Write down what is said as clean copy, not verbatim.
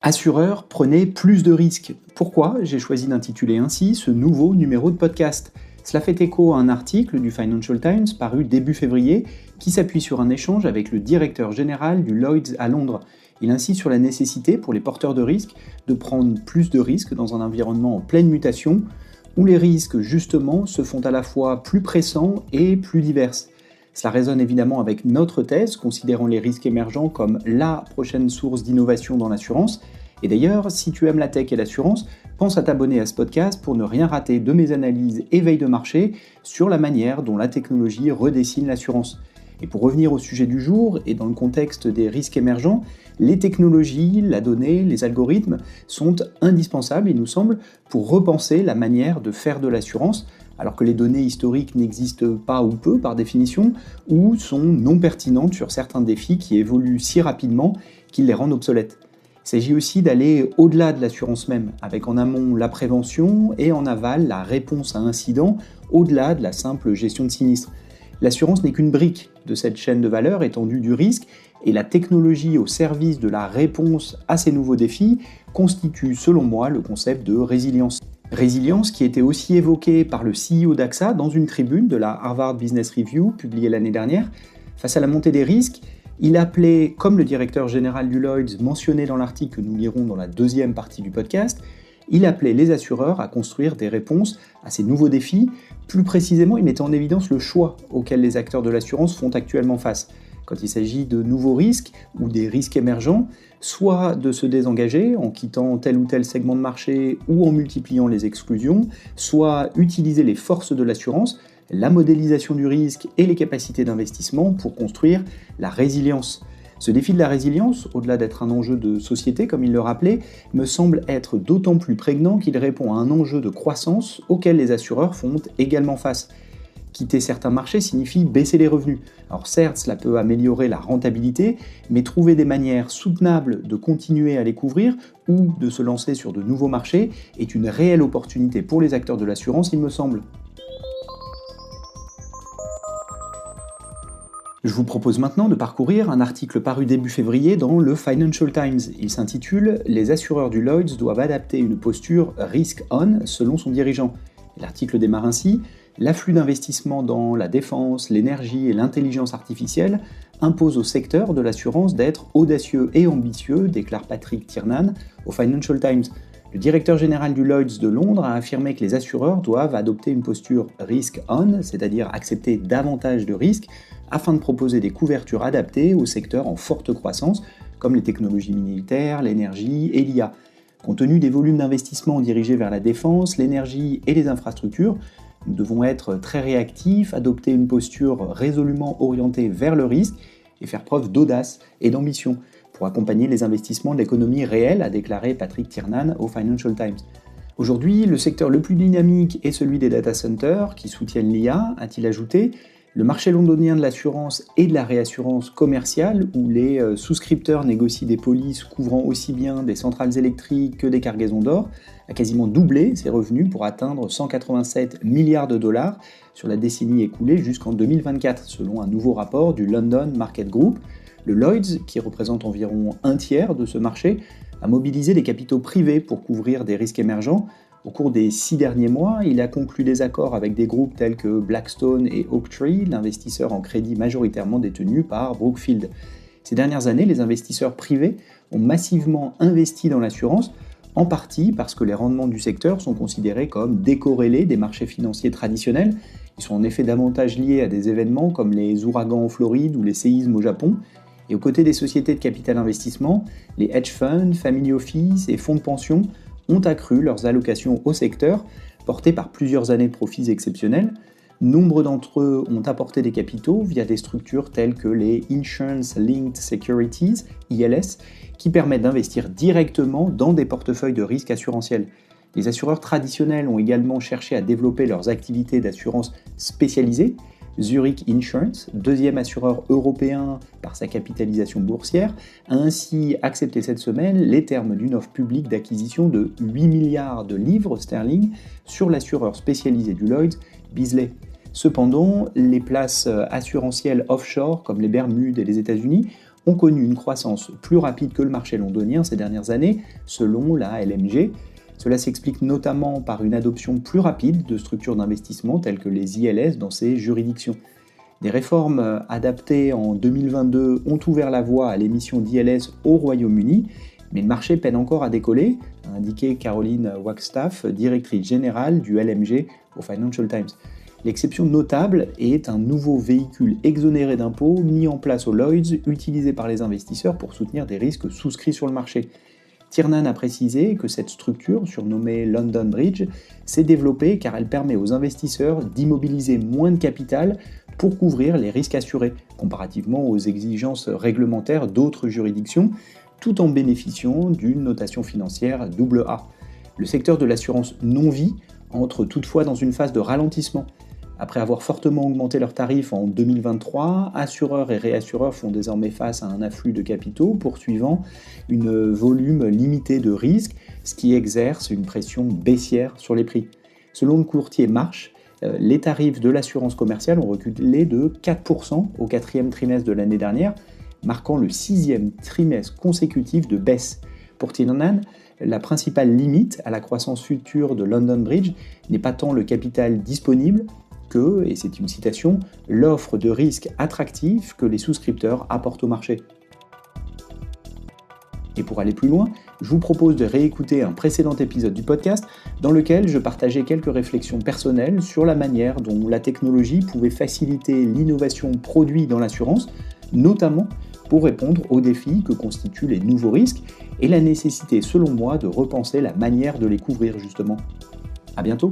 Assureur, prenez plus de risques. Pourquoi j'ai choisi d'intituler ainsi ce nouveau numéro de podcast? Cela fait écho à un article du Financial Times paru début février qui s'appuie sur un échange avec le directeur général du Lloyds à Londres. Il insiste sur la nécessité pour les porteurs de risques de prendre plus de risques dans un environnement en pleine mutation où les risques justement se font à la fois plus pressants et plus divers. Cela résonne évidemment avec notre thèse, considérant les risques émergents comme la prochaine source d'innovation dans l'assurance. Et d'ailleurs, si tu aimes la tech et l'assurance, pense à t'abonner à ce podcast pour ne rien rater de mes analyses et veilles de marché sur la manière dont la technologie redessine l'assurance. Et pour revenir au sujet du jour, et dans le contexte des risques émergents, les technologies, la donnée, les algorithmes sont indispensables, il nous semble, pour repenser la manière de faire de l'assurance, alors que les données historiques n'existent pas ou peu par définition, ou sont non pertinentes sur certains défis qui évoluent si rapidement qu'ils les rendent obsolètes. Il s'agit aussi d'aller au-delà de l'assurance même, avec en amont la prévention et en aval la réponse à incidents, au-delà de la simple gestion de sinistres. L'assurance n'est qu'une brique de cette chaîne de valeur étendue du risque, et la technologie au service de la réponse à ces nouveaux défis constitue selon moi le concept de résilience. Résilience qui était aussi évoquée par le CEO d'AXA dans une tribune de la Harvard Business Review publiée l'année dernière. Face à la montée des risques, il appelait, comme le directeur général du Lloyds mentionné dans l'article que nous lirons dans la deuxième partie du podcast, il appelait les assureurs à construire des réponses à ces nouveaux défis. Plus précisément, il mettait en évidence le choix auquel les acteurs de l'assurance font actuellement face. Quand il s'agit de nouveaux risques ou des risques émergents, soit de se désengager en quittant tel ou tel segment de marché ou en multipliant les exclusions, soit utiliser les forces de l'assurance, la modélisation du risque et les capacités d'investissement pour construire la résilience. Ce défi de la résilience, au-delà d'être un enjeu de société comme il le rappelait, me semble être d'autant plus prégnant qu'il répond à un enjeu de croissance auquel les assureurs font également face. Quitter certains marchés signifie baisser les revenus. Alors certes, cela peut améliorer la rentabilité, mais trouver des manières soutenables de continuer à les couvrir ou de se lancer sur de nouveaux marchés est une réelle opportunité pour les acteurs de l'assurance, il me semble. Je vous propose maintenant de parcourir un article paru début février dans le Financial Times. Il s'intitule « Les assureurs du Lloyds doivent adapter une posture risk-on selon son dirigeant ». L'article démarre ainsi « L'afflux d'investissements dans la défense, l'énergie et l'intelligence artificielle impose au secteur de l'assurance d'être audacieux et ambitieux », déclare Patrick Tiernan au Financial Times. Le directeur général du Lloyds de Londres a affirmé que les assureurs doivent adopter une posture risk-on, c'est-à-dire accepter davantage de risques, afin de proposer des couvertures adaptées aux secteurs en forte croissance, comme les technologies militaires, l'énergie et l'IA. Compte tenu des volumes d'investissement dirigés vers la défense, l'énergie et les infrastructures, nous devons être très réactifs, adopter une posture résolument orientée vers le risque et faire preuve d'audace et d'ambition pour accompagner les investissements de l'économie réelle, a déclaré Patrick Tiernan au Financial Times. Aujourd'hui, le secteur le plus dynamique est celui des data centers qui soutiennent l'IA, a-t-il ajouté. Le marché londonien de l'assurance et de la réassurance commerciale, où les souscripteurs négocient des polices couvrant aussi bien des centrales électriques que des cargaisons d'or, a quasiment doublé ses revenus pour atteindre 187 milliards de dollars sur la décennie écoulée jusqu'en 2024, selon un nouveau rapport du London Market Group. Le Lloyds, qui représente environ un tiers de ce marché, a mobilisé des capitaux privés pour couvrir des risques émergents. Au cours des 6 derniers mois, il a conclu des accords avec des groupes tels que Blackstone et Oaktree, l'investisseur en crédit majoritairement détenu par Brookfield. Ces dernières années, les investisseurs privés ont massivement investi dans l'assurance, en partie parce que les rendements du secteur sont considérés comme décorrélés des marchés financiers traditionnels. Ils sont en effet davantage liés à des événements comme les ouragans en Floride ou les séismes au Japon. Et aux côtés des sociétés de capital investissement, les hedge funds, family office et fonds de pension ont accru leurs allocations au secteur, portées par plusieurs années de profits exceptionnels. Nombre d'entre eux ont apporté des capitaux via des structures telles que les Insurance Linked Securities, ILS, qui permettent d'investir directement dans des portefeuilles de risques assurantiels. Les assureurs traditionnels ont également cherché à développer leurs activités d'assurance spécialisées. Zurich Insurance, deuxième assureur européen par sa capitalisation boursière, a ainsi accepté cette semaine les termes d'une offre publique d'acquisition de 8 milliards de livres sterling sur l'assureur spécialisé du Lloyds, Beazley. Cependant, les places assurantielles offshore, comme les Bermudes et les États-Unis, ont connu une croissance plus rapide que le marché londonien ces dernières années, selon la LMG. Cela s'explique notamment par une adoption plus rapide de structures d'investissement telles que les ILS dans ces juridictions. Des réformes adaptées en 2022 ont ouvert la voie à l'émission d'ILS au Royaume-Uni, mais le marché peine encore à décoller, a indiqué Caroline Wagstaff, directrice générale du LMG au Financial Times. L'exception notable est un nouveau véhicule exonéré d'impôts mis en place au Lloyds, utilisé par les investisseurs pour soutenir des risques souscrits sur le marché. Tiernan a précisé que cette structure, surnommée London Bridge, s'est développée car elle permet aux investisseurs d'immobiliser moins de capital pour couvrir les risques assurés, comparativement aux exigences réglementaires d'autres juridictions, tout en bénéficiant d'une notation financière AA. Le secteur de l'assurance non-vie entre toutefois dans une phase de ralentissement. Après avoir fortement augmenté leurs tarifs en 2023, assureurs et réassureurs font désormais face à un afflux de capitaux poursuivant un volume limité de risques, ce qui exerce une pression baissière sur les prix. Selon le courtier Marsh, les tarifs de l'assurance commerciale ont reculé de 4% au quatrième trimestre de l'année dernière, marquant le 6e trimestre consécutif de baisse. Pour Tiernan, la principale limite à la croissance future de London Bridge n'est pas tant le capital disponible que, et c'est une citation, l'offre de risques attractifs que les souscripteurs apportent au marché. Et pour aller plus loin, je vous propose de réécouter un précédent épisode du podcast dans lequel je partageais quelques réflexions personnelles sur la manière dont la technologie pouvait faciliter l'innovation produit dans l'assurance, notamment pour répondre aux défis que constituent les nouveaux risques et la nécessité, selon moi, de repenser la manière de les couvrir justement. À bientôt!